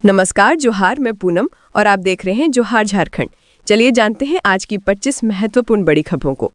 नमस्कार, जोहार। मैं पूनम और आप देख रहे हैं जोहार झारखंड। चलिए जानते हैं आज की 25 महत्वपूर्ण बड़ी खबरों को।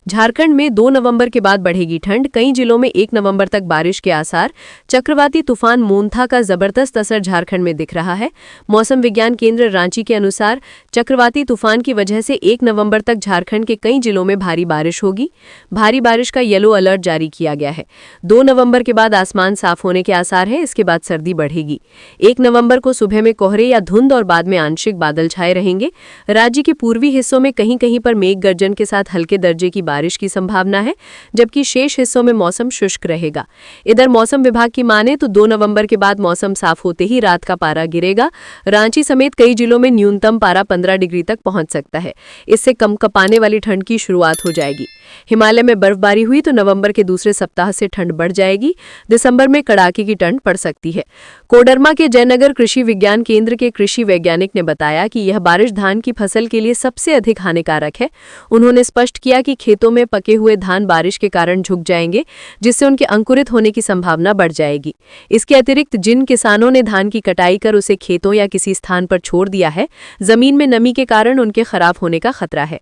झारखंड में 2 नवंबर के बाद बढ़ेगी ठंड। कई जिलों में 1 नवंबर तक बारिश के आसार। चक्रवाती तूफान मोंथा का जबरदस्त असर झारखंड में दिख रहा है। मौसम विज्ञान केंद्र रांची के अनुसार चक्रवाती तूफान की वजह से 1 नवंबर तक झारखंड के कई जिलों में भारी बारिश होगी। भारी बारिश का येलो अलर्ट जारी किया गया है। 2 नवंबर के बाद आसमान साफ होने के आसार है। इसके बाद सर्दी बढ़ेगी। 1 नवंबर को सुबह में कोहरे या धुंध और बाद में आंशिक बादल छाए रहेंगे। राज्य के पूर्वी हिस्सों में कहीं कहीं पर मेघ गर्जन के साथ हल्के दर्जे की बारिश की संभावना है, जबकि शेष हिस्सों में मौसम शुष्क रहेगा। इधर मौसम विभाग की माने तो 2 नवंबर के बाद मौसम साफ होते ही रात का पारा गिरेगा। रांची समेत कई जिलों में न्यूनतम पारा 15 डिग्री तक पहुंच सकता है। इससे कंपकपाने वाली ठंड की शुरुआत हो जाएगी। हिमालय में बर्फबारी हुई तो नवंबर के दूसरे सप्ताह से ठंड बढ़ जाएगी। दिसंबर में कड़ाके की ठंड पड़ सकती है। कोडरमा के जयनगर कृषि विज्ञान केंद्र के कृषि वैज्ञानिक ने बताया कि यह बारिश धान की फसल के लिए सबसे अधिक हानिकारक है। उन्होंने स्पष्ट किया कि खेतों में पके हुए धान बारिश के कारण झुक जाएंगे, जिससे उनके अंकुरित होने की संभावना बढ़ जाएगी। इसके अतिरिक्त जिन किसानों ने धान की कटाई कर उसे खेतों या किसी स्थान पर छोड़ दिया है, जमीन में नमी के कारण उनके खराब होने का खतरा है।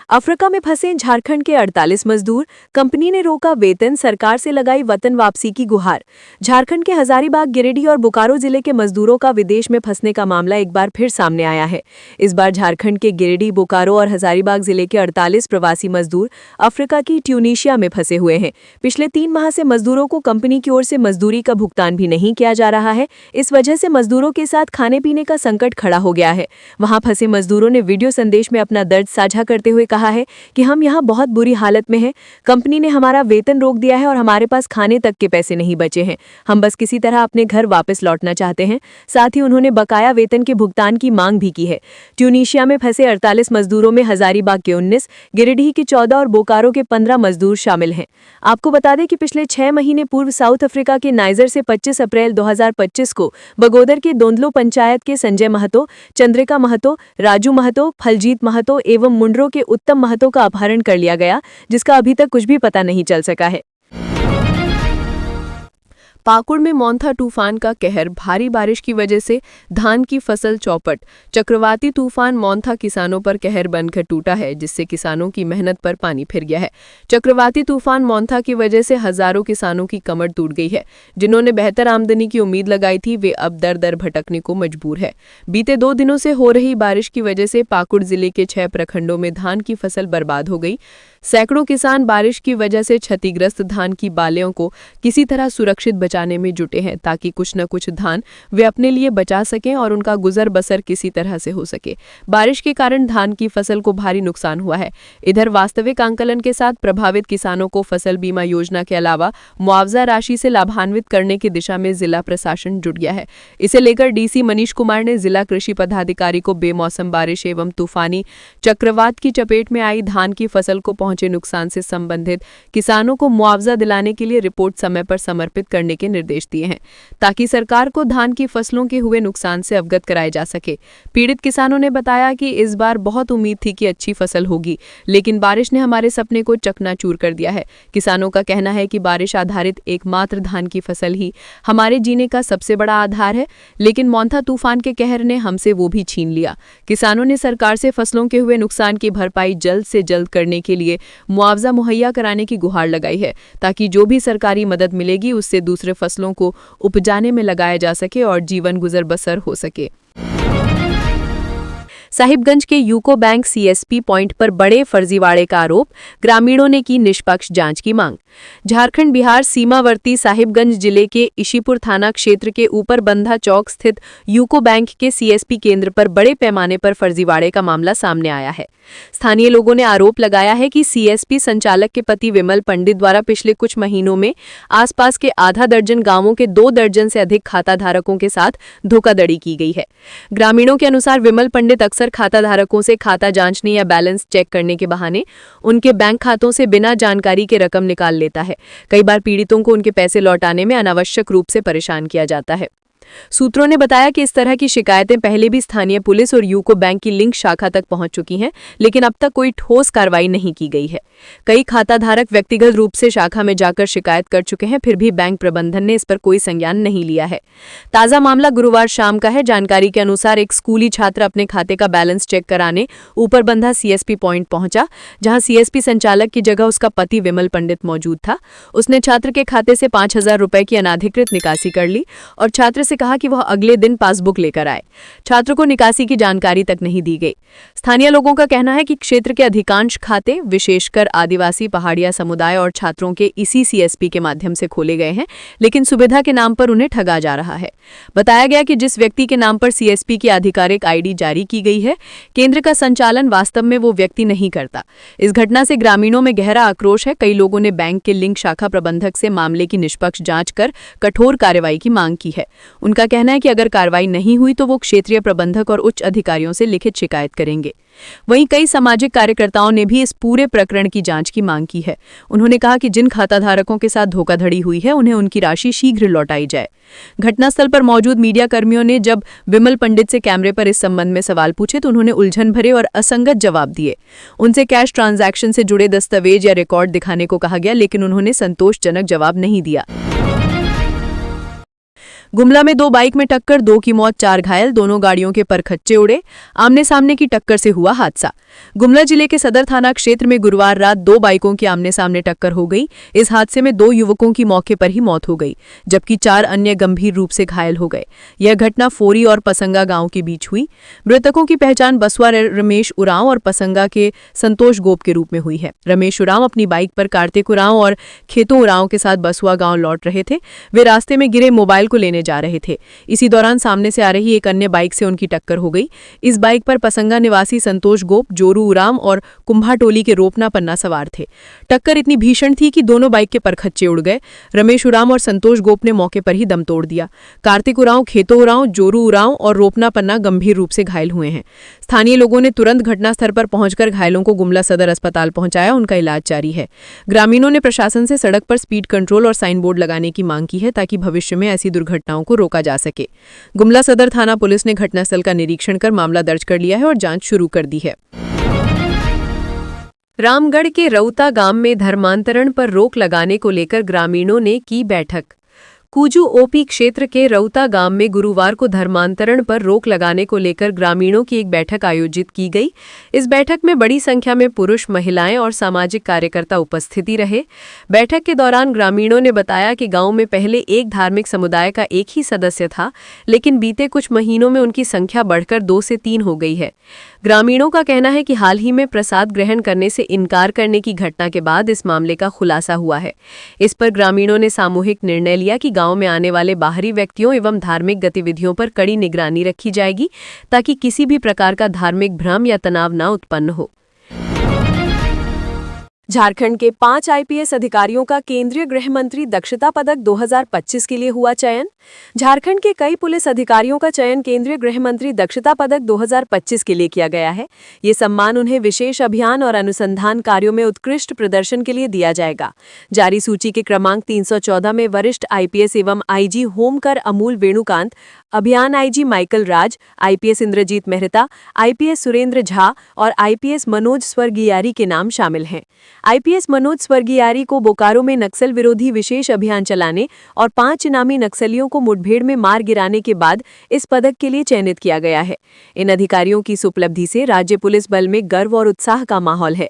अफ्रीका में फंसे झारखंड के 48 मजदूर। कंपनी ने रोका वेतन, सरकार से लगाई वतन वापसी की गुहार। झारखंड के हजारीबाग, गिरिडीह और बोकारो जिले के मजदूरों का विदेश में फंसने का मामला एक बार फिर सामने आया है। इस बार झारखंड के गिरिडीह, बोकारो और हजारीबाग जिले के 48 प्रवासी मजदूर अफ्रीका की ट्यूनीशिया में फंसे हुए हैं। पिछले 3 माह से मजदूरों को कंपनी की ओर से मजदूरी का भुगतान भी नहीं किया जा रहा है। इस वजह से मजदूरों के साथ खाने पीने का संकट खड़ा हो गया है। वहां फंसे मजदूरों ने वीडियो संदेश में अपना दर्द साझा करते हुए कहा है कि हम यहाँ बहुत बुरी हालत में हैं। कंपनी ने हमारा वेतन रोक दिया है और हमारे पास खाने तक के पैसे नहीं बचे हैं। हम बस किसी तरह अपने घर वापस लौटना चाहते हैं। साथ ही उन्होंने बकाया वेतन के भुगतान की मांग भी की है। ट्यूनीशिया में फंसे 48 मजदूरों में हजारीबाग के 19, गिरिडीह के 14 और बोकारो के 15 मजदूर शामिल हैं। आपको बता दें कि पिछले 6 महीने पूर्व साउथ अफ्रीका के नाइजर से 25 अप्रैल 2025 को बगोदर के दोंदलो पंचायत के संजय महतो, चंद्रिका महतो, राजू महतो, फलजीत महतो एवं मुंडरो के उत्तम महतो का अपहरण कर लिया गया, जिसका अभी तक कुछ भी पता नहीं चल सका है। पाकुड़ में मोंथा तूफान का कहर। भारी बारिश की वजह से धान की फसल चौपट। चक्रवाती तूफान मोंथा किसानों पर कहर बनकर टूटा है, जिससे किसानों की मेहनत पर पानी फिर गया है। चक्रवाती तूफान मोंथा की वजह से हजारों किसानों की कमर टूट गई है। जिन्होंने बेहतर आमदनी की उम्मीद लगाई थी, वे अब दर दर भटकने को मजबूर है। बीते 2 दिनों से हो रही बारिश की वजह से पाकुड़ जिले के 6 प्रखंडों में धान की फसल बर्बाद हो गई। सैकड़ों किसान बारिश की वजह से क्षतिग्रस्त धान की बालियों को किसी तरह सुरक्षित बचाने में जुटे हैं, ताकि कुछ न कुछ धान वे अपने लिए बचा सकें और उनका गुजर बसर किसी तरह से हो सके। बारिश के कारण धान की फसल को भारी नुकसान हुआ है। इधर वास्तविक आंकलन के साथ प्रभावित किसानों को फसल बीमा योजना के अलावा मुआवजा राशि से लाभान्वित करने की दिशा में जिला प्रशासन जुट गया है। इसे लेकर डीसी मनीष कुमार ने जिला कृषि पदाधिकारी को बेमौसम बारिश एवं तूफानी चक्रवात की चपेट में आई धान की फसल को पहुंचे नुकसान से संबंधित किसानों को मुआवजा दिलाने के लिए रिपोर्ट समय पर समर्पित करने के निर्देश दिए हैं, ताकि सरकार को धान की फसलों के हुए नुकसान से अवगत कराया जा सके। पीड़ित किसानों ने बताया कि इस बार बहुत उम्मीद थी कि अच्छी फसल होगी, लेकिन बारिश ने हमारे सपने को चकनाचूर कर दिया है। किसानों का कहना है कि बारिश आधारित एकमात्र धान की फसल ही हमारे जीने का सबसे बड़ा आधार है, लेकिन मोंथा तूफान के कहर ने हमसे वो भी छीन लिया। किसानों ने सरकार से फसलों के हुए नुकसान की भरपाई जल्द से जल्द करने के लिए मुआवजा मुहैया कराने की गुहार लगाई है, ताकि जो भी सरकारी मदद मिलेगी उससे दूसरे फसलों को उपजाने में लगाया जा सके और जीवन गुजर बसर हो सके। साहिबगंज के यूको बैंक सीएसपी पॉइंट पर बड़े फर्जीवाड़े का आरोप। ग्रामीणों ने की निष्पक्ष जांच की मांग। झारखंड बिहार सीमावर्ती साहिबगंज जिले के इशीपुर थाना क्षेत्र के ऊपर बंधा चौक स्थित यूको बैंक के सीएसपी केंद्र पर बड़े पैमाने पर फर्जीवाड़े का मामला सामने आया है। स्थानीय लोगों ने आरोप लगाया है कि सीएसपी संचालक के पति विमल पंडित द्वारा पिछले कुछ महीनों में आसपास के आधा दर्जन गांवों के 2 दर्जन से अधिक खाता धारकों के साथ धोखाधड़ी की गई है। ग्रामीणों के अनुसार विमल पंडित अक्सर खाता धारकों से खाता जांचने या बैलेंस चेक करने के बहाने उनके बैंक खातों से बिना जानकारी के रकम निकाल लेता है। कई बार पीड़ितों को उनके पैसे लौटाने में अनावश्यक रूप से परेशान किया जाता है। सूत्रों ने बताया कि इस तरह की शिकायतें पहले भी स्थानीय पुलिस और यूको बैंक की लिंक शाखा तक पहुंच चुकी हैं, लेकिन अब तक कोई ठोस कार्रवाई नहीं की गई है। कई खाताधारक व्यक्तिगत रूप से शाखा में जाकर शिकायत कर चुके हैं, फिर भी बैंक प्रबंधन ने इस पर कोई संज्ञान नहीं लिया है। ताजा मामला गुरुवार शाम का है। जानकारी के अनुसार एक स्कूली छात्र अपने खाते का बैलेंस चेक कराने ऊपर बंधा सीएसपी पॉइंट पहुंचा, जहां सीएसपी संचालक की जगह उसका पति विमल पंडित मौजूद था। उसने छात्र के खाते से 5,000 रुपए की अनाधिकृत निकासी कर ली और छात्र से कहा कि वह अगले दिन पासबुक लेकर आए। छात्र को निकासी की जानकारी तक नहीं दी गई। स्थानीय लोगों का कहना है कि क्षेत्र के अधिकांश खाते, विशेषकर आदिवासी, पहाड़िया समुदाय और छात्रों के इसी सीएसपी के माध्यम से खोले गए हैं, लेकिन सुविधा के नाम पर उन्हें ठगा जा रहा है। बताया गया कि जिस व्यक्ति के नाम पर सीएसपी की आधिकारिक आईडी जारी की गई है, केंद्र का संचालन वास्तव में वो व्यक्ति नहीं करता। इस घटना से ग्रामीणों में गहरा आक्रोश है। कई लोगों ने बैंक के लिंक शाखा प्रबंधक से मामले की निष्पक्ष जांच कर कठोर कार्रवाई की मांग की है। उनका कहना है कि अगर कार्रवाई नहीं हुई तो वो क्षेत्रीय प्रबंधक और उच्च अधिकारियों से लिखित शिकायत करेंगे। वहीं कई सामाजिक कार्यकर्ताओं ने भी इस पूरे प्रकरण की जांच की मांग की है। उन्होंने कहा कि जिन खाताधारकों के साथ धोखाधड़ी हुई है, उन्हें उनकी राशि शीघ्र लौटाई जाए। घटनास्थल पर मौजूद मीडिया कर्मियों ने जब विमल पंडित से कैमरे पर इस संबंध में सवाल पूछे तो उन्होंने उलझन भरे और असंगत जवाब दिए। उनसे कैश ट्रांजैक्शन से जुड़े दस्तावेज या रिकॉर्ड दिखाने को कहा गया, लेकिन उन्होंने संतोषजनक जवाब नहीं दिया। गुमला में 2 बाइक में टक्कर, 2 की मौत, 4 घायल, दोनों गाड़ियों के परखच्चे उड़े। आमने सामने की टक्कर से हुआ हादसा। गुमला जिले के सदर थाना क्षेत्र में गुरुवार रात 2 बाइकों की आमने सामने टक्कर हो गई। इस हादसे में 2 युवकों की मौके पर ही मौत हो गई, जबकि 4 अन्य गंभीर रूप से घायल हो गए। यह घटना फोरी और पसंगा गांव के बीच हुई। मृतकों की पहचान बसुआ रमेश उरांव और पसंगा के संतोष गोप के रूप में हुई है। रमेश उरांव अपनी बाइक पर कार्तिक उरांव और खेतों उरांव के साथ बसुआ गांव लौट रहे थे। वे रास्ते में गिरे मोबाइल को लेने जा रहे थे। इसी दौरान सामने से आ रही एक अन्य बाइक से उनकी टक्कर हो गई। इस बाइक पर पसंगा निवासी संतोष गोप, जोरू उराम और कुंभाटोली के रोपना पन्ना सवार थे। टक्कर इतनी भीषण थी कि दोनों बाइक के परखच्चे उड़ गए। रमेश उराम और संतोष गोप ने मौके पर ही दम तोड़ दिया। कार्तिक उरांव, खेतों उरांव, जोरू उरांव और रोपना पन्ना गंभीर रूप से घायल हुए हैं। स्थानीय लोगों ने तुरंत घटनास्थल पर पहुंचकर घायलों को गुमला सदर अस्पताल पहुंचाया। उनका इलाज जारी है। ग्रामीणों ने प्रशासन से सड़क पर स्पीड कंट्रोल और साइन बोर्ड लगाने की मांग की है, ताकि भविष्य में ऐसी दुर्घटनाओं को रोका जा सके। गुमला सदर थाना पुलिस ने घटनास्थल का निरीक्षण कर मामला दर्ज कर लिया है और जांच शुरू कर दी है। रामगढ़ के रउता गांव में धर्मांतरण पर रोक लगाने को लेकर ग्रामीणों ने की बैठक। कुजू ओपी क्षेत्र के रउता गांव में गुरुवार को धर्मांतरण पर रोक लगाने को लेकर ग्रामीणों की एक बैठक आयोजित की गई। इस बैठक में बड़ी संख्या में पुरुष, महिलाएं और सामाजिक कार्यकर्ता उपस्थिति रहे। बैठक के दौरान ग्रामीणों ने बताया कि गांव में पहले एक धार्मिक समुदाय का एक ही सदस्य था, लेकिन बीते कुछ महीनों में उनकी संख्या बढ़कर 2 से 3 हो गई है। ग्रामीणों का कहना है कि हाल ही में प्रसाद ग्रहण करने से इनकार करने की घटना के बाद इस मामले का खुलासा हुआ है। इस पर ग्रामीणों ने सामूहिक निर्णय लिया कि गांव में आने वाले बाहरी व्यक्तियों एवं धार्मिक गतिविधियों पर कड़ी निगरानी रखी जाएगी, ताकि किसी भी प्रकार का धार्मिक भ्रम या तनाव न उत्पन्न हो। झारखंड के 5 आईपीएस अधिकारियों का केंद्रीय गृह मंत्री दक्षता पदक 2025 के लिए हुआ चयन। झारखंड के कई पुलिस अधिकारियों का चयन केंद्रीय गृह मंत्री दक्षता पदक 2025 के लिए किया गया है। ये सम्मान उन्हें विशेष अभियान और अनुसंधान कार्यों में उत्कृष्ट प्रदर्शन के लिए दिया जाएगा। जारी सूची के क्रमांक 314 में वरिष्ठ आईपीएस एवं आईजी होमकर अमूल वेणुकांत, अभियान आईजी माइकल राज, आईपीएस इंद्रजीत मेहता, आईपीएस सुरेंद्र झा और आईपीएस मनोज स्वर्गियारी के नाम शामिल हैं। आईपीएस मनोज स्वर्गियारी को बोकारो में नक्सल विरोधी विशेष अभियान चलाने और 5 इनामी नक्सलियों को मुठभेड़ में मार गिराने के बाद इस पदक के लिए चयनित किया गया है। इन अधिकारियों की इस उपलब्धि से राज्य पुलिस बल में गर्व और उत्साह का माहौल है।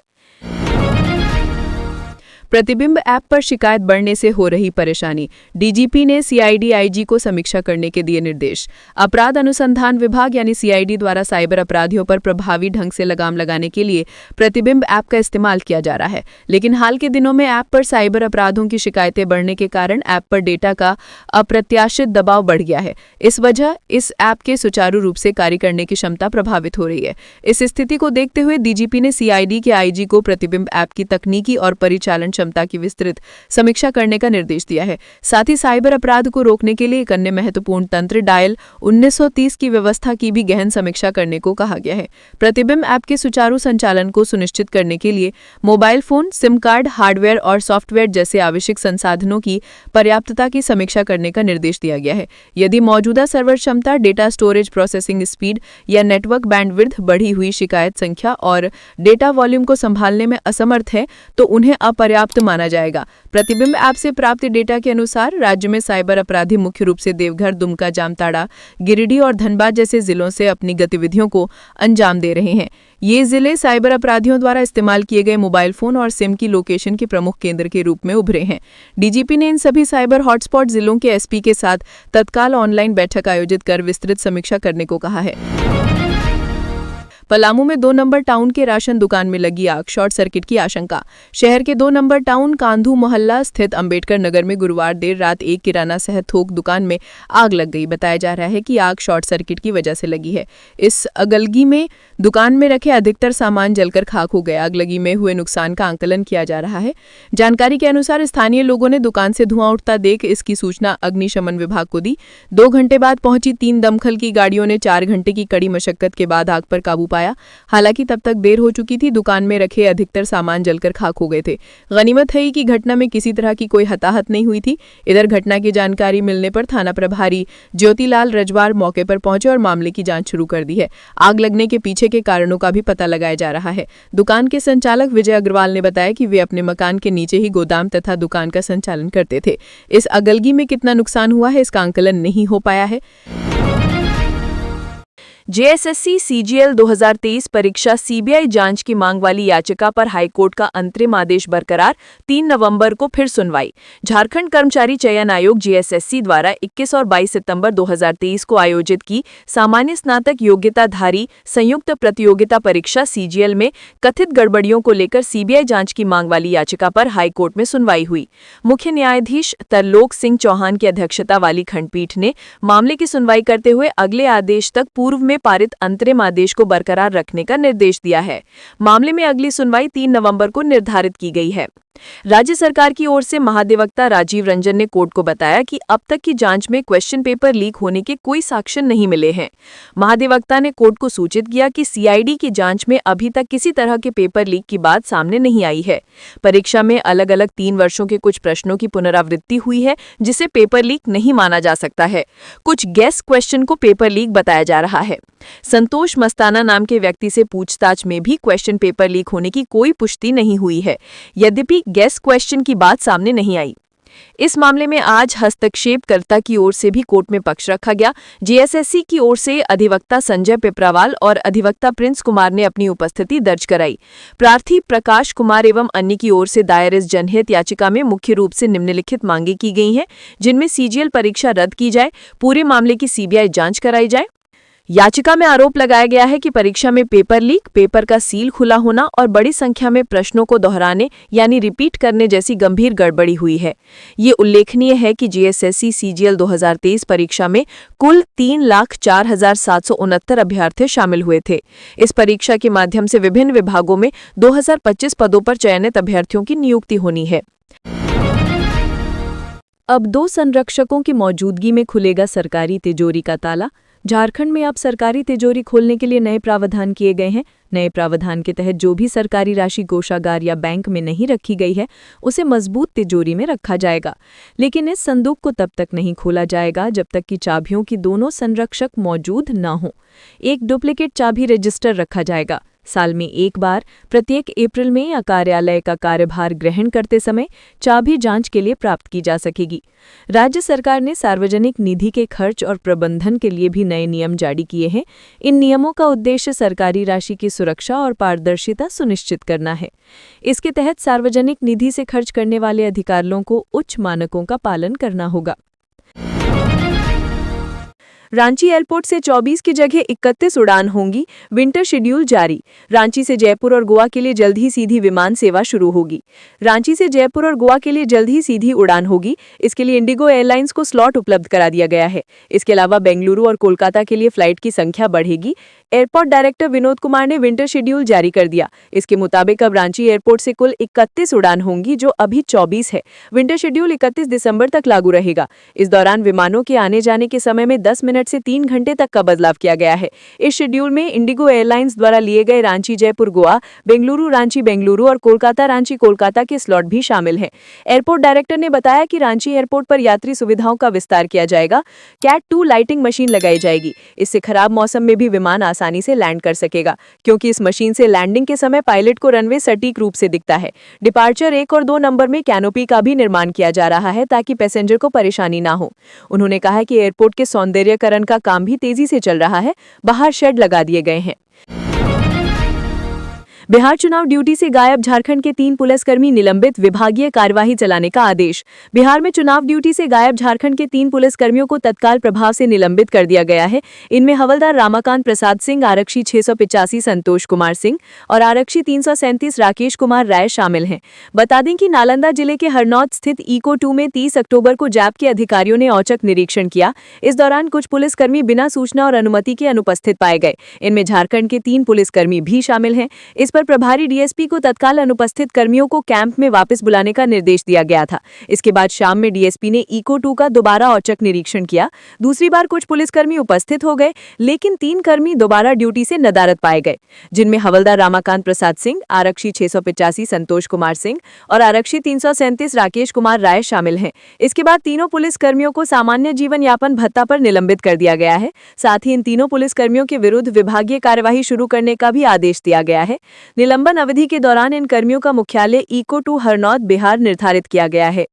प्रतिबिंब ऐप पर शिकायत बढ़ने से हो रही परेशानी। डीजीपी ने सीआईडी आईजी को समीक्षा करने के दिए निर्देश। अपराध अनुसंधान विभाग यानी सीआईडी द्वारा साइबर अपराधियों पर प्रभावी ढंग से लगाम लगाने के लिए प्रतिबिंब ऐप का इस्तेमाल किया जा रहा है, लेकिन हाल के दिनों में ऐप पर साइबर अपराधों की शिकायतें बढ़ने के कारण ऐप पर डेटा का अप्रत्याशित दबाव बढ़ गया है। इस वजह इस ऐप के सुचारू रूप से कार्य करने की क्षमता प्रभावित हो रही है। इस स्थिति को देखते हुए डीजीपी ने सीआईडी के आईजी को प्रतिबिंब ऐप की तकनीकी और परिचालन क्षमता की विस्तृत समीक्षा करने का निर्देश दिया है। साथ ही साइबर अपराध को रोकने के लिए एक अन्य महत्वपूर्ण तंत्र डायल 1930 की व्यवस्था की भी गहन समीक्षा करने को कहा गया है। प्रतिबिंब ऐप के सुचारू संचालन को सुनिश्चित करने के लिए mobile phone, SIM card, hardware और सॉफ्टवेयर जैसे आवश्यक संसाधनों की पर्याप्तता की समीक्षा करने का निर्देश दिया गया है। यदि मौजूदा सर्वर क्षमता, डेटा स्टोरेज, प्रोसेसिंग स्पीड या नेटवर्क बैंडविड्थ, बढ़ी हुई शिकायत संख्या और डेटा वॉल्यूम को संभालने में असमर्थ है तो उन्हें अपर्याप्त माना जाएगा। प्रतिबिंब ऐप से प्राप्त डेटा के अनुसार राज्य में साइबर अपराधी मुख्य रूप से देवघर, दुमका, जामताड़ा, गिरिडीह और धनबाद जैसे जिलों से अपनी गतिविधियों को अंजाम दे रहे हैं। ये जिले साइबर अपराधियों द्वारा इस्तेमाल किए गए मोबाइल फोन और सिम की लोकेशन के प्रमुख केंद्र के रूप में उभरे हैं। डीजीपी ने इन सभी साइबर हॉटस्पॉट जिलों के एसपी के साथ तत्काल ऑनलाइन बैठक आयोजित कर विस्तृत समीक्षा करने को कहा है। पलामू में 2 नंबर टाउन के राशन दुकान में लगी आग, शॉर्ट सर्किट की आशंका। शहर के 2 नंबर टाउन कांधू मोहल्ला स्थित अंबेडकर नगर में गुरुवार देर रात एक किराना सह थोक दुकान में आग लग गई। बताया जा रहा है कि आग शॉर्ट सर्किट की वजह से लगी है। इस अगलगी में दुकान में रखे अधिकतर सामान जलकर खाक हो गया। आगलगी में हुए नुकसान का आंकलन किया जा रहा है। जानकारी के अनुसार स्थानीय लोगों ने दुकान से धुआं उठता देख इसकी सूचना अग्निशमन विभाग को दी। 2 घंटे बाद पहुंची 3 दमकल की गाड़ियों ने 4 घंटे की कड़ी मशक्कत के बाद आग पर काबू पाया। हालांकि तब तक देर हो चुकी थी। दुकान में रखे अधिकतर सामान जलकर खाक हो गए थे। गनीमत है कि घटना में किसी तरह की कोई हताहत नहीं हुई थी। इधर घटना की जानकारी मिलने पर थाना प्रभारी ज्योतिलाल रजवार मौके पर पहुंचे और मामले की जांच शुरू कर दी है। आग लगने के पीछे के कारणों का भी पता लगाया जा रहा है। दुकान के संचालक विजय अग्रवाल ने बताया कि वे अपने मकान के नीचे ही गोदाम तथा दुकान का संचालन करते थे। इस अगलगी में कितना नुकसान हुआ है इसका आंकलन नहीं हो पाया है। जेएसएससी सीजीएल 2023 परीक्षा सीबीआई जांच की मांग वाली याचिका पर हाईकोर्ट का अंतरिम आदेश बरकरार, 3 नवंबर को फिर सुनवाई। झारखंड कर्मचारी चयन आयोग जेएसएससी द्वारा 21 और 22 सितंबर 2023 को आयोजित की सामान्य स्नातक योग्यताधारी संयुक्त प्रतियोगिता परीक्षा सीजीएल में कथित गड़बड़ियों को लेकर सीबीआई जांच की मांग वाली याचिका पर हाईकोर्ट में सुनवाई हुई। मुख्य न्यायाधीश तरलोक सिंह चौहान की अध्यक्षता वाली खंडपीठ ने मामले की सुनवाई करते हुए अगले आदेश तक पूर्व में पारित अंतरिम आदेश को बरकरार रखने का निर्देश दिया है। मामले में अगली सुनवाई 3 नवंबर को निर्धारित की गई है। राज्य सरकार की ओर से महाधिवक्ता राजीव रंजन ने कोर्ट को बताया कि अब तक की जांच में क्वेश्चन पेपर लीक होने के कोई साक्ष्य नहीं मिले हैं। महाधिवक्ता ने कोर्ट को सूचित किया कि सीआईडी की जांच में अभी तक किसी तरह के पेपर लीक की बात सामने नहीं आई है। परीक्षा में अलग अलग 3 वर्षों के कुछ प्रश्नों की पुनरावृत्ति हुई है जिसे पेपर लीक नहीं माना जा सकता है। कुछ गेस क्वेश्चन को पेपर लीक बताया जा रहा है। संतोष मस्ताना नाम के व्यक्ति से पूछताछ में भी क्वेश्चन पेपर लीक होने की कोई पुष्टि नहीं हुई है, यद्यपि गेस क्वेश्चन की बात सामने नहीं आई। इस मामले में आज हस्तक्षेपकर्ता की ओर से भी कोर्ट में पक्ष रखा गया। जेएसएससी की ओर से अधिवक्ता संजय पिपरावाल और अधिवक्ता प्रिंस कुमार ने अपनी उपस्थिति दर्ज कराई। प्रार्थी प्रकाश कुमार एवं अन्य की ओर से दायर इस जनहित याचिका में मुख्य रूप से निम्नलिखित मांगे की गई हैं, जिनमें सीजीएल परीक्षा रद्द की जाए, पूरे मामले की सीबीआई जांच कराई जाए। याचिका में आरोप लगाया गया है कि परीक्षा में पेपर लीक, पेपर का सील खुला होना और बड़ी संख्या में प्रश्नों को दोहराने यानी रिपीट करने जैसी गंभीर गड़बड़ी हुई है। ये उल्लेखनीय है कि जेएसएससी सीजीएल 2023 परीक्षा में कुल 3,04,769 अभ्यर्थी शामिल हुए थे। इस परीक्षा के माध्यम से विभिन्न विभागों में 2025 पदों पर चयनित अभ्यर्थियों की नियुक्ति होनी है। अब 2 संरक्षकों की मौजूदगी में खुलेगा सरकारी तिजोरी का ताला। झारखंड में अब सरकारी तिजोरी खोलने के लिए नए प्रावधान किए गए हैं। नए प्रावधान के तहत जो भी सरकारी राशि कोषागार या बैंक में नहीं रखी गई है उसे मजबूत तिजोरी में रखा जाएगा, लेकिन इस संदूक को तब तक नहीं खोला जाएगा जब तक कि चाबियों की दोनों संरक्षक मौजूद न हो। एक डुप्लीकेट चाबी रजिस्टर रखा जाएगा। साल में एक बार प्रत्येक अप्रैल में या कार्यालय का कार्यभार ग्रहण करते समय चाबी जांच के लिए प्राप्त की जा सकेगी। राज्य सरकार ने सार्वजनिक निधि के खर्च और प्रबंधन के लिए भी नए नियम जारी किए हैं। इन नियमों का उद्देश्य सरकारी राशि की सुरक्षा और पारदर्शिता सुनिश्चित करना है। इसके तहत सार्वजनिक निधि से खर्च करने वाले अधिकारियों को उच्च मानकों का पालन करना होगा। रांची एयरपोर्ट से 24 की जगह 31 उड़ान होंगी, विंटर शेड्यूल जारी। रांची से जयपुर और गोवा के लिए जल्द ही सीधी विमान सेवा शुरू होगी। रांची से जयपुर और गोवा के लिए जल्द ही सीधी उड़ान होगी। इसके लिए इंडिगो एयरलाइंस को स्लॉट उपलब्ध करा दिया गया है। इसके अलावा बेंगलुरु और कोलकाता के लिए फ्लाइट की संख्या बढ़ेगी। एयरपोर्ट डायरेक्टर विनोद कुमार ने विंटर शेड्यूल जारी कर दिया। इसके मुताबिक अब रांची एयरपोर्ट से कुल 31 उड़ान होंगी, जो अभी 24 है। विंटर शेड्यूल 31 दिसंबर तक लागू रहेगा। इस दौरान विमानों के आने जाने के समय में 10 मिनट से 3 घंटे तक का बदलाव किया गया है। इस शेड्यूल में इंडिगो एयरलाइंस द्वारा लिए गए रांची जयपुर गोवा, बेंगलुरु रांची बेंगलुरु और कोलकाता रांची कोलकाता के स्लॉट भी शामिल हैं। एयरपोर्ट डायरेक्टर ने बताया कि रांची एयरपोर्ट पर यात्री सुविधाओं का विस्तार किया जाएगा। कैट 2 लाइटिंग मशीन लगाई जाएगी। इससे खराब मौसम में भी विमान आसानी से लैंड कर सकेगा, क्योंकि इस मशीन से लैंडिंग के समय पायलट को रनवे सटीक रूप से दिखता है। डिपार्चर 1 और 2 नंबर में कैनोपी का भी निर्माण किया जा रहा है, ताकि पैसेंजर को परेशानी ना हो। उन्होंने कहा कि एयरपोर्ट के सौंदर्यीकरण का काम भी तेजी से चल रहा है। बाहर शेड लगा दिए गए हैं। बिहार चुनाव ड्यूटी से गायब झारखंड के 3 पुलिसकर्मी निलंबित, विभागीय कार्यवाही चलाने का आदेश। बिहार में चुनाव ड्यूटी से गायब झारखंड के 3 पुलिसकर्मियों को तत्काल प्रभाव से निलंबित कर दिया गया है। इनमें हवलदार रामाकांत प्रसाद सिंह, आरक्षी 685 संतोष कुमार सिंह और आरक्षी 337 राकेश कुमार राय शामिल हैं। बता दें कि नालंदा जिले के हरनौत स्थित इको 2 में 30 अक्टूबर को जैप के अधिकारियों ने औचक निरीक्षण किया। इस दौरान कुछ पुलिसकर्मी बिना सूचना और अनुमति के अनुपस्थित पाए गए। इनमें झारखंड के 3 पुलिसकर्मी भी शामिल हैं। इस पर प्रभारी डीएसपी को तत्काल अनुपस्थित कर्मियों को कैंप में वापस बुलाने का निर्देश दिया गया था। इसके बाद शाम में डीएसपी ने इको 2 का दोबारा औचक निरीक्षण किया। दूसरी बार कुछ पुलिसकर्मी उपस्थित हो गए, लेकिन 3 कर्मी दोबारा ड्यूटी से नदारद पाए गए, जिनमें हवलदार रामाकांत प्रसाद सिंह, आरक्षी 685 संतोष कुमार सिंह और आरक्षी 337 राकेश कुमार राय शामिल हैं। इसके बाद तीनों पुलिसकर्मियों को सामान्य जीवन यापन भत्ता पर निलंबित कर दिया गया है। साथ ही इन तीनों पुलिसकर्मियों के विरुद्ध विभागीय कार्यवाही शुरू करने का भी आदेश दिया गया है। निलंबन अवधि के दौरान इन कर्मियों का मुख्यालय इको 2 हरनौत बिहार निर्धारित किया गया है।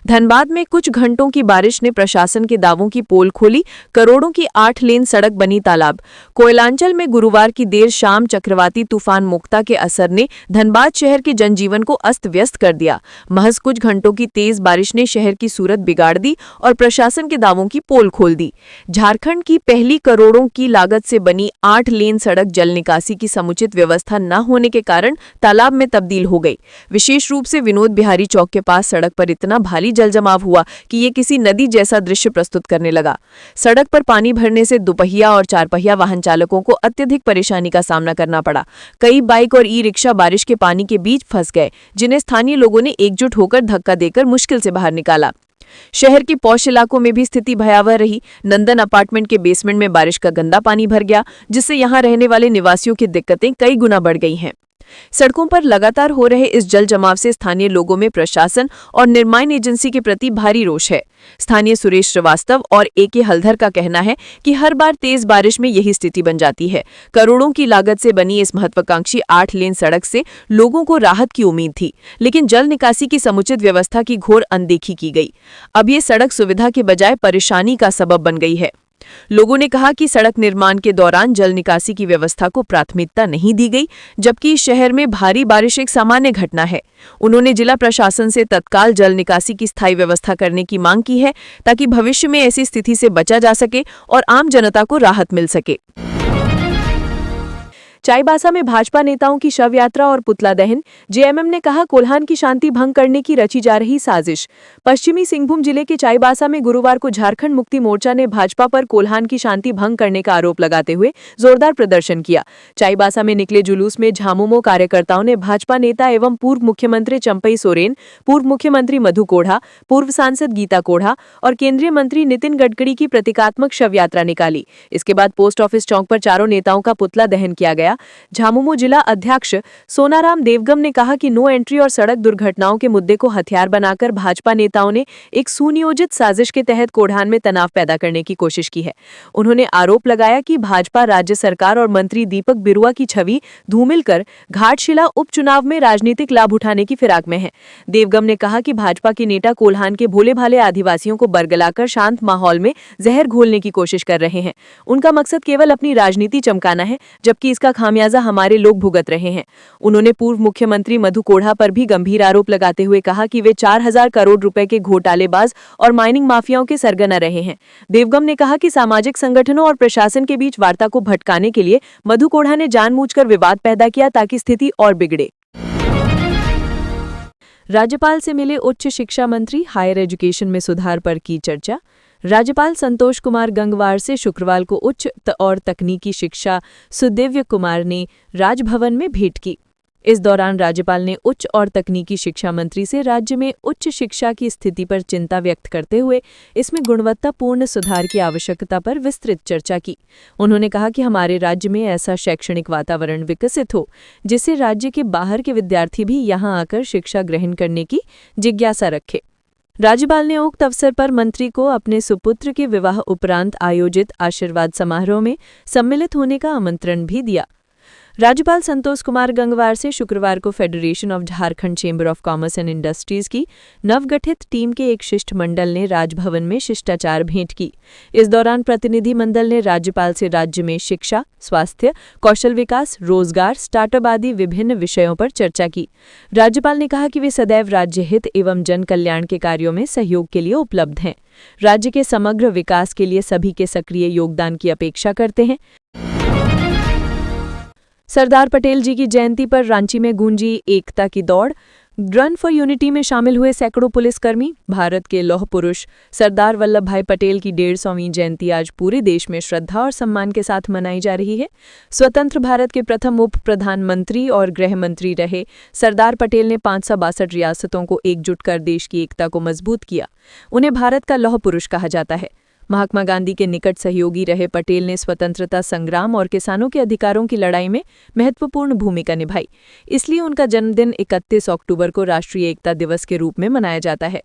धनबाद में कुछ घंटों की बारिश ने प्रशासन के दावों की पोल खोली। करोड़ों की 8 लेन सड़क बनी तालाब। कोयलांचल में गुरुवार की देर शाम चक्रवाती तूफान मोक्ता के असर ने धनबाद शहर के जनजीवन को अस्त व्यस्त कर दिया। महज कुछ घंटों की तेज बारिश ने शहर की सूरत बिगाड़ दी और प्रशासन के दावों की पोल खोल दी। झारखंड की पहली करोड़ों की लागत से बनी 8 लेन सड़क जल निकासी की समुचित व्यवस्था न होने के कारण तालाब में तब्दील हो गई। विशेष रूप से विनोद बिहारी चौक के पास सड़क पर इतना भारी जल जमाव हुआ कि ये किसी नदी जैसा दृश्य प्रस्तुत करने लगा। सड़क पर पानी भरने से दुपहिया और 4 पहिया वाहन चालकों को अत्यधिक परेशानी का सामना करना पड़ा। कई बाइक और ई रिक्शा बारिश के पानी के बीच फंस गए, जिन्हें स्थानीय लोगों ने एकजुट होकर धक्का देकर मुश्किल से बाहर निकाला। शहर के पौष इलाकों में भी स्थिति भयावह रही। नंदन अपार्टमेंट के बेसमेंट में बारिश का गंदा पानी भर गया, जिससे यहां रहने वाले निवासियों की दिक्कतें कई गुना बढ़ गई हैं। सड़कों पर लगातार हो रहे इस जल जमाव से स्थानीय लोगों में प्रशासन और निर्माण एजेंसी के प्रति भारी रोष है। स्थानीय सुरेश श्रीवास्तव और एके हल्धर का कहना है कि हर बार तेज बारिश में यही स्थिति बन जाती है। करोड़ों की लागत से बनी इस महत्वाकांक्षी 8 लेन सड़क से लोगों को राहत की उम्मीद थी, लेकिन जल निकासी की समुचित व्यवस्था की घोर अनदेखी की गई। अब ये सड़क सुविधा के बजाय परेशानी का सबब बन गई है। लोगों ने कहा कि सड़क निर्माण के दौरान जल निकासी की व्यवस्था को प्राथमिकता नहीं दी गई, जबकि शहर में भारी बारिश एक सामान्य घटना है। उन्होंने जिला प्रशासन से तत्काल जल निकासी की स्थायी व्यवस्था करने की मांग की है, ताकि भविष्य में ऐसी स्थिति से बचा जा सके और आम जनता को राहत मिल सके। चाईबासा में भाजपा नेताओं की शव यात्रा और पुतला दहन। जेएमएम ने कहा, कोल्हान की शांति भंग करने की रची जा रही साजिश। पश्चिमी सिंहभूम जिले के चाईबासा में गुरुवार को झारखंड मुक्ति मोर्चा ने भाजपा पर कोल्हान की शांति भंग करने का आरोप लगाते हुए जोरदार प्रदर्शन किया। चाईबासा में निकले जुलूस में झामुमो कार्यकर्ताओं ने भाजपा नेता एवं पूर्व मुख्यमंत्री चंपई सोरेन, पूर्व मुख्यमंत्री मधु कोढ़ा, पूर्व सांसद गीता कोढ़ा और केंद्रीय मंत्री नितिन गडकरी की प्रतीकात्मक शव यात्रा निकाली। इसके बाद पोस्ट ऑफिस चौक पर चारों नेताओं का पुतला दहन किया गया। झामुमो जिला अध्यक्ष सोनाराम देवगम ने कहा कि नो एंट्री और सड़क दुर्घटनाओं के मुद्दे को हथियार बनाकर भाजपा नेताओं ने एक सुनियोजित साजिश के तहत कोढ़ान में तनाव पैदा करने की कोशिश की है। उन्होंने आरोप लगाया कि भाजपा राज्य सरकार और मंत्री दीपक बिरुआ की छवि धूमिल कर घाटशिला उपचुनाव में राजनीतिक लाभ उठाने की फिराक में है। देवगम ने कहा कि भाजपा के नेता कोल्हान के भोले भाले आदिवासियों को बरगलाकर शांत माहौल में जहर घोलने की कोशिश कर रहे हैं। उनका मकसद केवल अपनी राजनीति चमकाना है, जबकि इसका खामियाजा हमारे लोग भुगत रहे हैं। उन्होंने पूर्व मुख्यमंत्री मधु कोढ़ा पर भी गंभीर आरोप लगाते हुए कहा कि वे 4,000 करोड़ रुपए के घोटालेबाज और माइनिंग माफियाओं के सरगना रहे हैं। देवगम ने कहा कि सामाजिक संगठनों और प्रशासन के बीच वार्ता को भटकाने के लिए मधु कोढ़ा ने जानबूझकर विवाद पैदा किया ताकि स्थिति और बिगड़े। राज्यपाल से मिले उच्च शिक्षा मंत्री, हायर एजुकेशन में सुधार पर की चर्चा। राज्यपाल संतोष कुमार गंगवार से शुक्रवार को उच्च और तकनीकी शिक्षा सुदिव्य कुमार ने राजभवन में भेंट की। इस दौरान राज्यपाल ने उच्च और तकनीकी शिक्षा मंत्री से राज्य में उच्च शिक्षा की स्थिति पर चिंता व्यक्त करते हुए इसमें गुणवत्तापूर्ण सुधार की आवश्यकता पर विस्तृत चर्चा की। उन्होंने कहा कि हमारे राज्य में ऐसा शैक्षणिक वातावरण विकसित हो जिससे राज्य के बाहर के विद्यार्थी भी यहां आकर शिक्षा ग्रहण करने की जिज्ञासा रखें। राज्यपाल ने उक्त अवसर पर मंत्री को अपने सुपुत्र के विवाह उपरांत आयोजित आशीर्वाद समारोह में सम्मिलित होने का आमंत्रण भी दिया। राज्यपाल संतोष कुमार गंगवार से शुक्रवार को federation of Jharkhand chamber of commerce and industries की नवगठित टीम के एक शिष्टमंडल ने राजभवन में शिष्टाचार भेंट की। इस दौरान प्रतिनिधि मंडल ने राज्यपाल से राज्य में शिक्षा, स्वास्थ्य, कौशल विकास, रोजगार, स्टार्टअप आदि विभिन्न विषयों पर चर्चा की। राज्यपाल ने कहा कि वे सदैव राज्य हित एवं जन कल्याण के कार्यों में सहयोग के लिए उपलब्ध हैं। राज्य के समग्र विकास के लिए सभी के सक्रिय योगदान की अपेक्षा करते हैं। सरदार पटेल जी की जयंती पर रांची में गूंजी एकता की दौड़। रन फॉर यूनिटी में शामिल हुए सैकड़ों पुलिसकर्मी। भारत के लौह पुरुष सरदार वल्लभ भाई पटेल की 150वीं जयंती आज पूरे देश में श्रद्धा और सम्मान के साथ मनाई जा रही है। स्वतंत्र भारत के प्रथम उप प्रधानमंत्री और गृह मंत्री रहे सरदार पटेल ने 562 रियासतों को एकजुट कर देश की एकता को मजबूत किया। उन्हें भारत का लौह पुरुष कहा जाता है। महात्मा गांधी के निकट सहयोगी रहे पटेल ने स्वतंत्रता संग्राम और किसानों के अधिकारों की लड़ाई में महत्वपूर्ण भूमिका निभाई। इसलिए उनका जन्मदिन 31 अक्टूबर को राष्ट्रीय एकता दिवस के रूप में मनाया जाता है,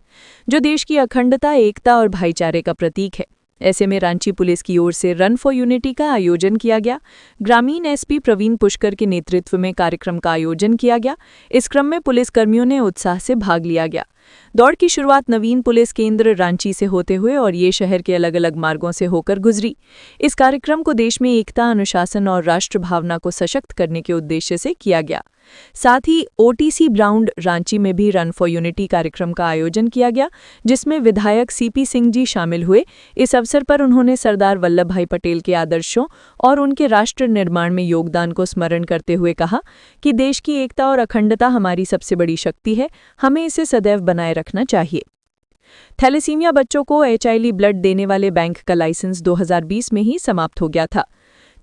जो देश की अखंडता, एकता और भाईचारे का प्रतीक है। ऐसे में रांची पुलिस की ओर से रन फॉर यूनिटी का आयोजन किया गया। ग्रामीण एसपी प्रवीण पुष्कर के नेतृत्व में कार्यक्रम का आयोजन किया गया। इस क्रम में पुलिसकर्मियों ने उत्साह से भाग लिया गया। दौड़ की शुरुआत नवीन पुलिस केंद्र रांची से होते हुए और ये शहर के अलग अलग मार्गों से होकर गुजरी। इस कार्यक्रम को देश में एकता, अनुशासन और राष्ट्र भावना को सशक्त करने के उद्देश्य से किया गया। साथ ही ओटीसी ग्राउंड रांची में भी रन फॉर यूनिटी कार्यक्रम का आयोजन किया गया, जिसमें विधायक सीपी सिंह जी शामिल हुए। इस अवसर पर उन्होंने सरदार वल्लभ भाई पटेल के आदर्शों और उनके राष्ट्र निर्माण में योगदान को स्मरण करते हुए कहा कि देश की एकता और अखंडता हमारी सबसे बड़ी शक्ति है, हमें इसे सदैव बनाए रखना चाहिए। थैलेसीमिया बच्चों को एचआईवी ब्लड देने वाले बैंक का लाइसेंस 2020 में ही समाप्त हो गया था।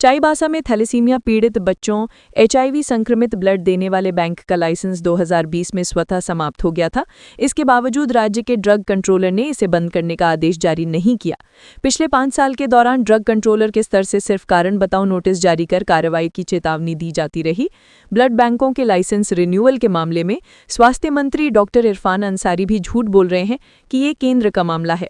चाईबासा में थैलेसीमिया पीड़ित बच्चों एचआईवी संक्रमित ब्लड देने वाले बैंक का लाइसेंस 2020 में स्वतः समाप्त हो गया था। इसके बावजूद राज्य के ड्रग कंट्रोलर ने इसे बंद करने का आदेश जारी नहीं किया। पिछले 5 साल के दौरान ड्रग कंट्रोलर के स्तर से सिर्फ कारण बताओ नोटिस जारी कर कार्रवाई की चेतावनी दी जाती रही। ब्लड बैंकों के लाइसेंस रिन्यूअल के मामले में स्वास्थ्य मंत्री डॉक्टर इरफान अंसारी भी झूठ बोल रहे हैं कि ये केंद्र का मामला है।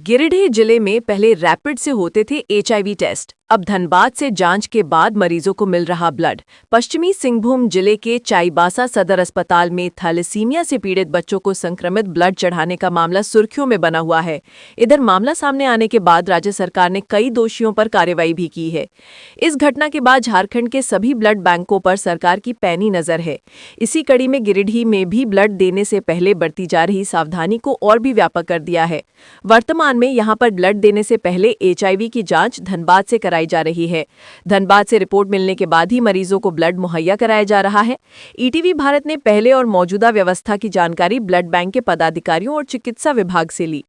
गिरिडीह जिले में पहले रैपिड से होते थे एचआईवी टेस्ट, अब धनबाद से जांच के बाद मरीजों को मिल रहा ब्लड। पश्चिमी सिंहभूम जिले के चाईबासा सदर अस्पताल में थैलेसीमिया से पीड़ित बच्चों को संक्रमित ब्लड चढ़ाने का मामला सुर्खियों में बना हुआ है। इधर मामला सामने आने के बाद राज्य सरकार ने कई दोषियों पर कार्रवाई भी की है। इस घटना के बाद झारखंड के सभी ब्लड बैंकों पर सरकार की पैनी नजर है। इसी कड़ी में गिरिडीह में भी ब्लड देने से पहले बरती जा रही सावधानी को और भी व्यापक कर दिया है। वर्तमान में यहां पर ब्लड देने से पहले एचआईवी की जांच धनबाद से कराई जा रही है। धनबाद से रिपोर्ट मिलने के बाद ही मरीजों को ब्लड मुहैया कराया जा रहा है। ईटीवी भारत ने पहले और मौजूदा व्यवस्था की जानकारी ब्लड बैंक के पदाधिकारियों और चिकित्सा विभाग से ली।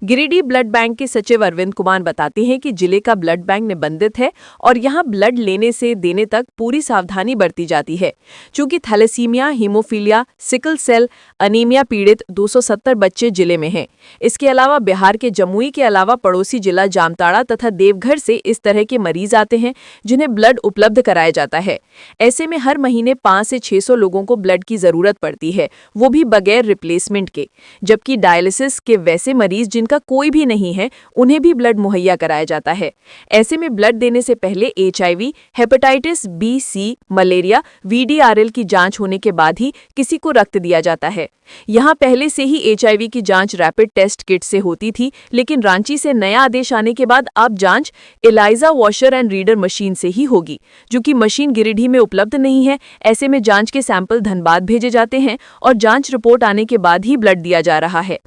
गिरिडीह ब्लड बैंक के सचिव अरविंद कुमार बताते हैं कि जिले का ब्लड बैंक निबंधित है और यहां ब्लड लेने से देने तक पूरी सावधानी बरती जाती है। चूंकि thalassaemia, haemophilia, sickle cell anaemia पीड़ित 270 बच्चे जिले में हैं। इसके अलावा बिहार के जमुई के अलावा पड़ोसी जिला जामताड़ा तथा देवघर से इस तरह के मरीज आते हैं जिन्हें ब्लड उपलब्ध कराया जाता है। ऐसे में हर महीने 500 से 600 लोगों को ब्लड की जरूरत पड़ती है, वो भी बगैर रिप्लेसमेंट के। जबकि डायलिसिस के वैसे मरीज जिनका कोई भी नहीं है, उन्हें भी ब्लड मुहैया कराया जाता है। ऐसे में ब्लड देने से पहले एचआईवी, हेपेटाइटिस बी, सी, मलेरिया, वीडीआरएल की जांच होने के बाद ही किसी को रक्त दिया जाता है। यहाँ पहले से ही एचआईवी की जांच रैपिड टेस्ट किट से होती थी, लेकिन रांची से नया आदेश आने के बाद अब जांच ELISA washer and reader machine से ही होगी, जो कि मशीन गिरिडीह में उपलब्ध नहीं है। ऐसे में जांच के सैंपल धनबाद भेजे जाते हैं और जांच रिपोर्ट आने के बाद ही ब्लड दिया जा रहा है।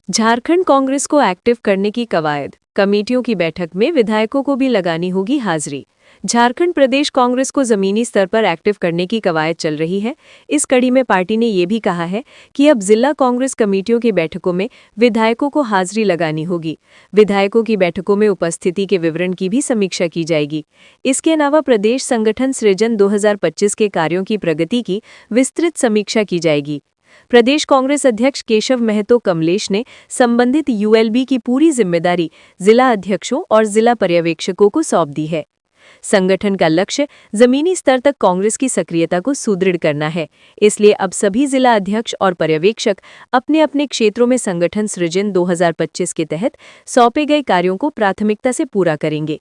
झारखंड कांग्रेस को एक्टिव करने की कवायद, कमेटियों की बैठक में विधायकों को भी लगानी होगी हाजिरी। झारखंड प्रदेश कांग्रेस को जमीनी स्तर पर एक्टिव करने की कवायद चल रही है। इस कड़ी में पार्टी ने ये भी कहा है कि अब जिला कांग्रेस कमेटियों की बैठकों में विधायकों को हाजिरी लगानी होगी। विधायकों की बैठकों में उपस्थिति के विवरण की भी समीक्षा की जाएगी। इसके अलावा प्रदेश संगठन सृजन 2025 के कार्यों की प्रगति की विस्तृत समीक्षा की जाएगी। प्रदेश कांग्रेस अध्यक्ष केशव महतो कमलेश ने संबंधित यूएलबी की पूरी जिम्मेदारी जिला अध्यक्षों और जिला पर्यवेक्षकों को सौंप दी है। संगठन का लक्ष्य जमीनी स्तर तक कांग्रेस की सक्रियता को सुदृढ़ करना है। इसलिए अब सभी जिला अध्यक्ष और पर्यवेक्षक अपने अपने क्षेत्रों में संगठन सृजन 2025 के तहत सौंपे गए कार्यों को प्राथमिकता से पूरा करेंगे।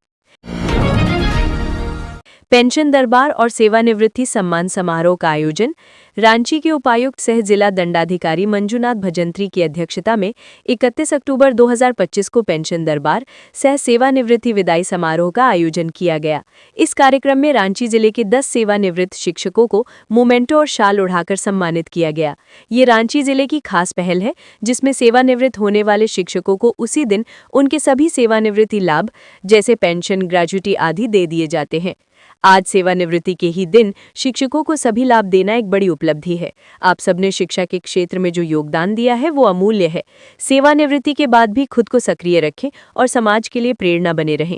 पेंशन दरबार और सेवानिवृत्ति सम्मान समारोह का आयोजन रांची के उपायुक्त सह जिला दंडाधिकारी मंजुनाथ भजंत्री की अध्यक्षता में 31 अक्टूबर 2025 को पेंशन दरबार सह सेवानिवृत्ति विदाई समारोह का आयोजन किया गया। इस कार्यक्रम में रांची जिले के 10 सेवानिवृत्त शिक्षकों को मोमेंटो और शाल उड़ाकर सम्मानित किया गया। ये रांची जिले की खास पहल है, जिसमें सेवानिवृत्त होने वाले शिक्षकों को उसी दिन उनके सभी सेवानिवृत्ति लाभ जैसे पेंशन, ग्रेच्युटी आदि दे दिए जाते हैं। आज सेवानिवृत्ति के ही दिन शिक्षकों को सभी लाभ देना एक बड़ी उपलब्धि है। आप सबने शिक्षा के क्षेत्र में जो योगदान दिया है वो अमूल्य है। सेवानिवृत्ति के बाद भी खुद को सक्रिय रखें और समाज के लिए प्रेरणा बने रहें।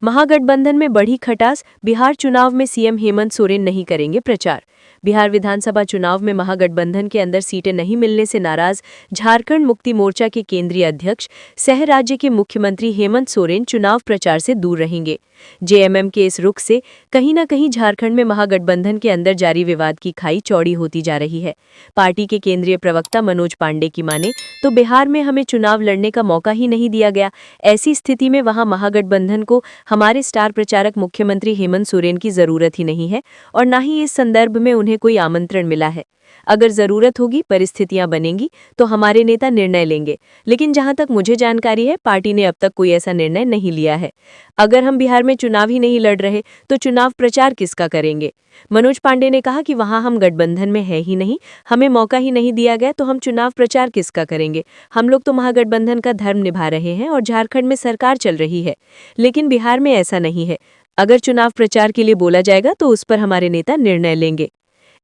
महागठबंधन में बढ़ी खटास, बिहार चुनाव में सीएम हेमंत सोरेन नहीं करेंगे प्रचार। बिहार विधानसभा चुनाव में महागठबंधन के अंदर सीटें नहीं मिलने से नाराज झारखंड मुक्ति मोर्चा के केंद्रीय अध्यक्ष सह राज्य के मुख्यमंत्री हेमंत सोरेन चुनाव प्रचार से दूर रहेंगे। जेएमएम के इस रुख से कहीं न कहीं झारखंड में महागठबंधन के अंदर जारी विवाद की खाई चौड़ी होती जा रही है। पार्टी के केंद्रीय प्रवक्ता मनोज पांडे की माने तो बिहार में हमें चुनाव लड़ने का मौका ही नहीं दिया गया। ऐसी स्थिति में वहां महागठबंधन को हमारे स्टार प्रचारक मुख्यमंत्री हेमंत सोरेन की जरूरत ही नहीं है और न ही इस संदर्भ में उन्हें कोई आमंत्रण मिला है। अगर जरूरत होगी, परिस्थितियां बनेंगी तो हमारे नेता निर्णय लेंगे, लेकिन जहां तक मुझे जानकारी है पार्टी ने अब तक कोई ऐसा निर्णय नहीं लिया है। अगर हम बिहार में चुनाव ही नहीं लड़ रहे तो चुनाव प्रचार किसका करेंगे? मनोज पांडे ने कहा कि वहां हम गठबंधन में है ही नहीं, हमें मौका ही नहीं दिया गया तो हम चुनाव प्रचार किसका करेंगे? हम लोग तो महागठबंधन का धर्म निभा रहे हैं और झारखंड में सरकार चल रही है, लेकिन बिहार में ऐसा नहीं है। अगर चुनाव प्रचार के लिए बोला जाएगा तो उस पर हमारे नेता निर्णय लेंगे।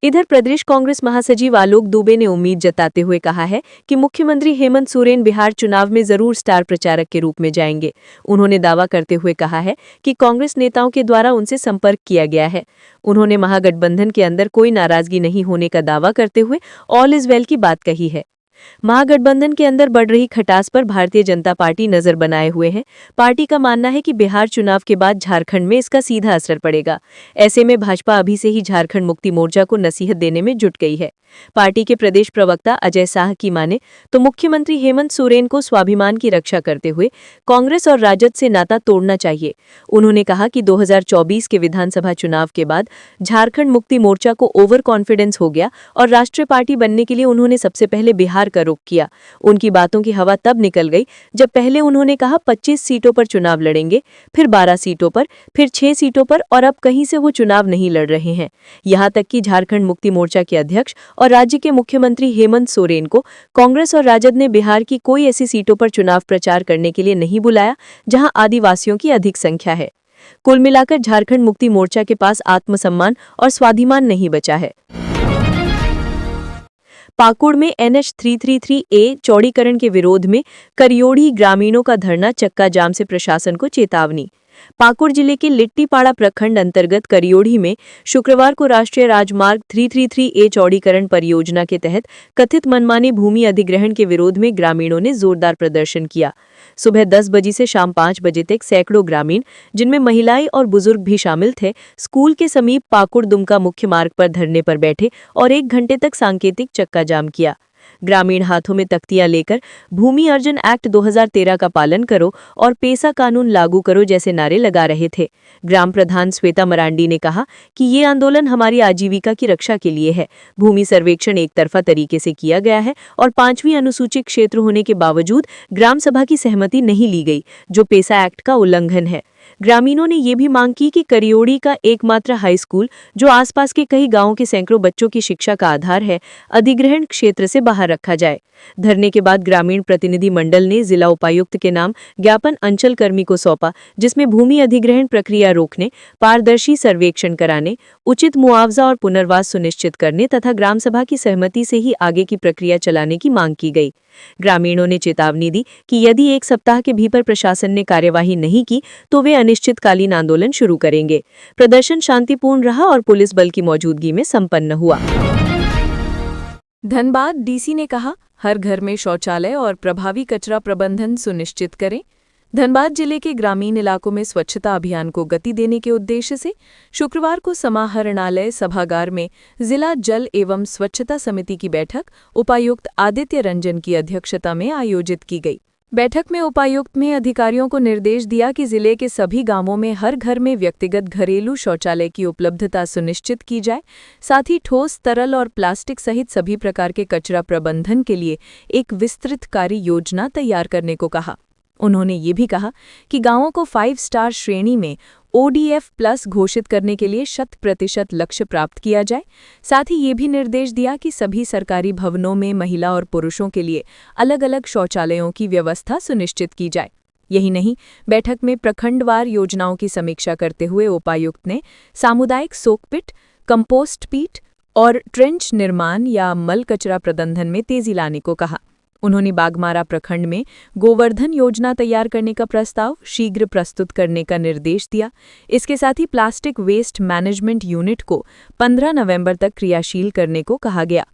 इधर प्रदेश कांग्रेस महासचिव आलोक दुबे ने उम्मीद जताते हुए कहा है कि मुख्यमंत्री हेमंत सोरेन बिहार चुनाव में जरूर स्टार प्रचारक के रूप में जाएंगे। उन्होंने दावा करते हुए कहा है कि कांग्रेस नेताओं के द्वारा उनसे संपर्क किया गया है। उन्होंने महागठबंधन के अंदर कोई नाराजगी नहीं होने का दावा करते हुए ऑल इज वेल की बात कही है। महागठबंधन के अंदर बढ़ रही खटास पर भारतीय जनता पार्टी नजर बनाए हुए है। पार्टी का मानना है कि बिहार चुनाव के बाद झारखंड में इसका सीधा असर पड़ेगा। ऐसे में भाजपा अभी से ही झारखंड मुक्ति मोर्चा को नसीहत देने में जुट गई है। पार्टी के प्रदेश प्रवक्ता अजय शाह की माने तो मुख्यमंत्री हेमंत सोरेन को स्वाभिमान की रक्षा करते हुए कांग्रेस और राजद से नाता तोड़ना चाहिए। उन्होंने कहा कि 2024 के विधानसभा चुनाव के बाद झारखंड मुक्ति मोर्चा को ओवर कॉन्फिडेंस हो गया और राष्ट्रीय पार्टी बनने के लिए उन्होंने सबसे पहले बिहार का रुख किया। उनकी बातों की हवा तब निकल गई जब पहले उन्होंने कहा 25 सीटों पर चुनाव लड़ेंगे, फिर 12 सीटों पर, फिर 6 सीटों पर और अब कहीं से वो चुनाव नहीं लड़ रहे हैं। यहाँ तक कि झारखंड मुक्ति मोर्चा के अध्यक्ष और राज्य के मुख्यमंत्री हेमंत सोरेन को कांग्रेस और राजद ने बिहार की कोई ऐसी सीटों पर चुनाव प्रचार करने के लिए नहीं बुलाया जहां आदिवासियों की अधिक संख्या है। कुल मिलाकर झारखंड मुक्ति मोर्चा के पास आत्मसम्मान और स्वाभिमान नहीं बचा है। पाकुड़ में NH 333A चौड़ीकरण के विरोध में करियोड़ी ग्रामीणों का धरना, चक्का जाम से प्रशासन को चेतावनी। पाकुड़ जिले के लिट्टीपाड़ा प्रखंड अंतर्गत करियोड़ी में शुक्रवार को राष्ट्रीय राजमार्ग 333A चौड़ीकरण परियोजना के तहत कथित मनमानी भूमि अधिग्रहण के विरोध में ग्रामीणों ने जोरदार प्रदर्शन किया। सुबह 10 बजे से शाम 5 बजे तक सैकड़ों ग्रामीण, जिनमें महिलाएं और बुजुर्ग भी शामिल थे, स्कूल के समीप पाकुड़ दुमका मुख्य मार्ग पर धरने पर बैठे और 1 घंटे तक सांकेतिक चक्का जाम किया। ग्रामीण हाथों में तख्तियां लेकर भूमि अर्जन एक्ट 2013 का पालन करो और पेसा कानून लागू करो जैसे नारे लगा रहे थे। ग्राम प्रधान श्वेता मरांडी ने कहा कि ये आंदोलन हमारी आजीविका की रक्षा के लिए है। भूमि सर्वेक्षण एक तरफा तरीके से किया गया है और 5वीं अनुसूचित क्षेत्र होने के बावजूद ग्राम सभा की सहमति नहीं ली गई, जो पेसा एक्ट का उल्लंघन है। ग्रामीणों ने ये भी मांग की कि करियोड़ी का एकमात्र हाई स्कूल, जो आसपास के कई गांवों के सैकड़ों बच्चों की शिक्षा का आधार है, अधिग्रहण क्षेत्र से बाहर रखा जाए। धरने के बाद ग्रामीण प्रतिनिधि मंडल ने जिला उपायुक्त के नाम ज्ञापन अंचल कर्मी को सौंपा, जिसमें भूमि अधिग्रहण प्रक्रिया रोकने, पारदर्शी सर्वेक्षण कराने, उचित मुआवजा और पुनर्वास सुनिश्चित करने तथा ग्राम सभा की सहमति से ही आगे की प्रक्रिया चलाने की मांग की गई। ग्रामीणों ने चेतावनी दी कि यदि एक सप्ताह के भीतर प्रशासन ने कार्यवाही नहीं की तो वे अनिश्चितकालीन आंदोलन शुरू करेंगे। प्रदर्शन शांतिपूर्ण रहा और पुलिस बल की मौजूदगी में संपन्न हुआ। धनबाद डीसी ने कहा, हर घर में शौचालय और प्रभावी कचरा प्रबंधन सुनिश्चित करें। धनबाद जिले के ग्रामीण इलाकों में स्वच्छता अभियान को गति देने के उद्देश्य से शुक्रवार को समाहरणालय सभागार में जिला जल एवं स्वच्छता समिति की बैठक उपायुक्त आदित्य रंजन की अध्यक्षता में आयोजित की गई। बैठक में उपायुक्त ने अधिकारियों को निर्देश दिया कि जिले के सभी गांवों में हर घर में व्यक्तिगत घरेलू शौचालय की उपलब्धता सुनिश्चित की जाए। साथ ही ठोस, तरल और प्लास्टिक सहित सभी प्रकार के कचरा प्रबंधन के लिए एक विस्तृत कार्य योजना तैयार करने को कहा। उन्होंने ये भी कहा कि गांवों को 5 स्टार श्रेणी में ODF प्लस घोषित करने के लिए 100% लक्ष्य प्राप्त किया जाए। साथ ही ये भी निर्देश दिया कि सभी सरकारी भवनों में महिला और पुरुषों के लिए अलग अलग शौचालयों की व्यवस्था सुनिश्चित की जाए। यही नहीं, बैठक में प्रखंडवार योजनाओं की समीक्षा करते हुए उपायुक्त ने सामुदायिक सोकपिट, कंपोस्ट पीट और ट्रेंच निर्माण या मल कचरा प्रबंधन में तेजी लाने को कहा। उन्होंने बागमारा प्रखंड में गोवर्धन योजना तैयार करने का प्रस्ताव शीघ्र प्रस्तुत करने का निर्देश दिया। इसके साथ ही प्लास्टिक वेस्ट मैनेजमेंट यूनिट को 15 नवंबर तक क्रियाशील करने को कहा गया।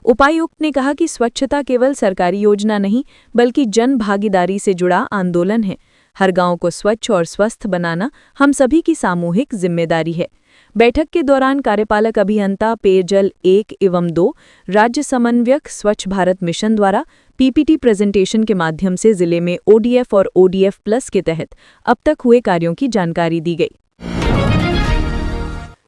उपायुक्त ने कहा कि स्वच्छता केवल सरकारी योजना नहीं, बल्कि जन भागीदारी से जुड़ा आंदोलन है। हर गांव को स्वच्छ और स्वस्थ बनाना हम सभी की सामूहिक जिम्मेदारी है। बैठक के दौरान कार्यपालक अभियंता पेयजल 1 एवं 2, राज्य समन्वयक स्वच्छ भारत मिशन द्वारा PPT प्रेजेंटेशन के माध्यम से जिले में ODF और ODF प्लस के तहत अब तक हुए कार्यों की जानकारी दी गई।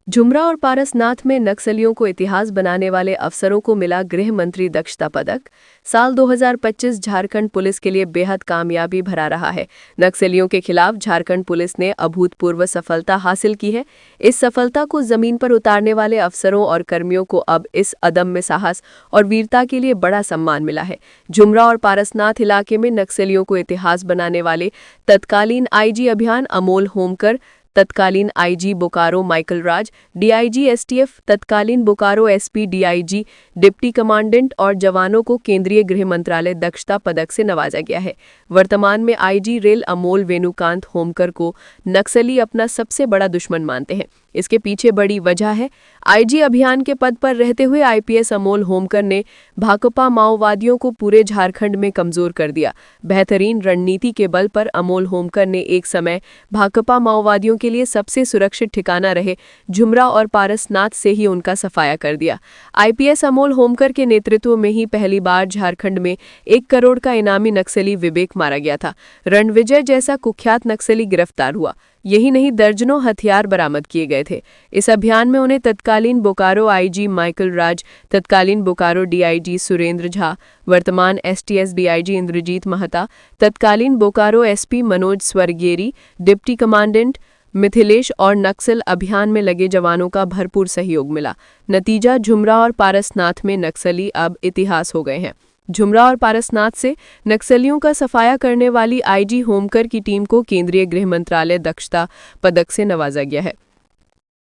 झुमरा और पारसनाथ में नक्सलियों को इतिहास बनाने वाले अफसरों को मिला गृह मंत्री दक्षता पदक। साल 2025 झारखंड पुलिस के लिए बेहद कामयाबी भरा रहा है। नक्सलियों के खिलाफ झारखंड पुलिस ने अभूतपूर्व सफलता हासिल की है। इस सफलता को जमीन पर उतारने वाले अफसरों और कर्मियों को अब इस अदम्य साहस और वीरता के लिए बड़ा सम्मान मिला है। झुमरा और पारसनाथ इलाके में नक्सलियों को इतिहास बनाने वाले तत्कालीन IG अभियान अमोल होमकर, तत्कालीन IG बोकारो माइकल राज, DIG STF, तत्कालीन Bokaro SP DIG, deputy commandant और जवानों को केंद्रीय गृह मंत्रालय दक्षता पदक से नवाजा गया है। वर्तमान में IG रेल अमोल वेणुकांत होमकर को नक्सली अपना सबसे बड़ा दुश्मन मानते हैं। इसके पीछे बड़ी वजह है, IG अभियान के पद पर रहते हुए IPS अमोल होमकर ने भाकपा माओवादियों को पूरे झारखंड में कमजोर कर दिया। बेहतरीन रणनीति के बल पर अमोल होमकर ने एक समय भाकपा माओवादियों के लिए सबसे सुरक्षित ठिकाना रहे झुमरा और पारसनाथ से ही उनका सफाया कर दिया। IPS अमोल होमकर के नेतृत्व में ही पहली बार झारखंड में 1 करोड़ का इनामी नक्सली विवेक मारा गया था। रणविजय जैसा कुख्यात नक्सली गिरफ्तार हुआ। यही नहीं, दर्जनों हथियार बरामद किए गए थे। इस अभियान में उन्हें तत्कालीन बोकारो IG माइकल राज, तत्कालीन बोकारो DIG सुरेंद्र झा, वर्तमान STS DIG इंद्रजीत महता, तत्कालीन Bokaro SP Manoj Swargiary, deputy commandant Mithilesh और नक्सल अभियान में लगे जवानों का भरपूर सहयोग मिला। नतीजा, झुमरा और पारसनाथ में नक्सली अब इतिहास हो गए हैं। झुमरा और पारसनाथ से नक्सलियों का सफाया करने वाली IG होमकर की टीम को केंद्रीय गृह मंत्रालय दक्षता पदक से नवाजा गया है।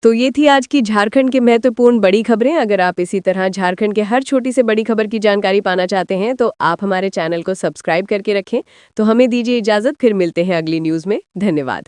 तो ये थी आज की झारखंड के महत्वपूर्ण बड़ी खबरें। अगर आप इसी तरह झारखंड के हर छोटी से बड़ी खबर की जानकारी पाना चाहते हैं तो आप हमारे चैनल को सब्सक्राइब करके रखें। तो हमें दीजिए इजाजत, फिर मिलते हैं अगली न्यूज़ में। धन्यवाद।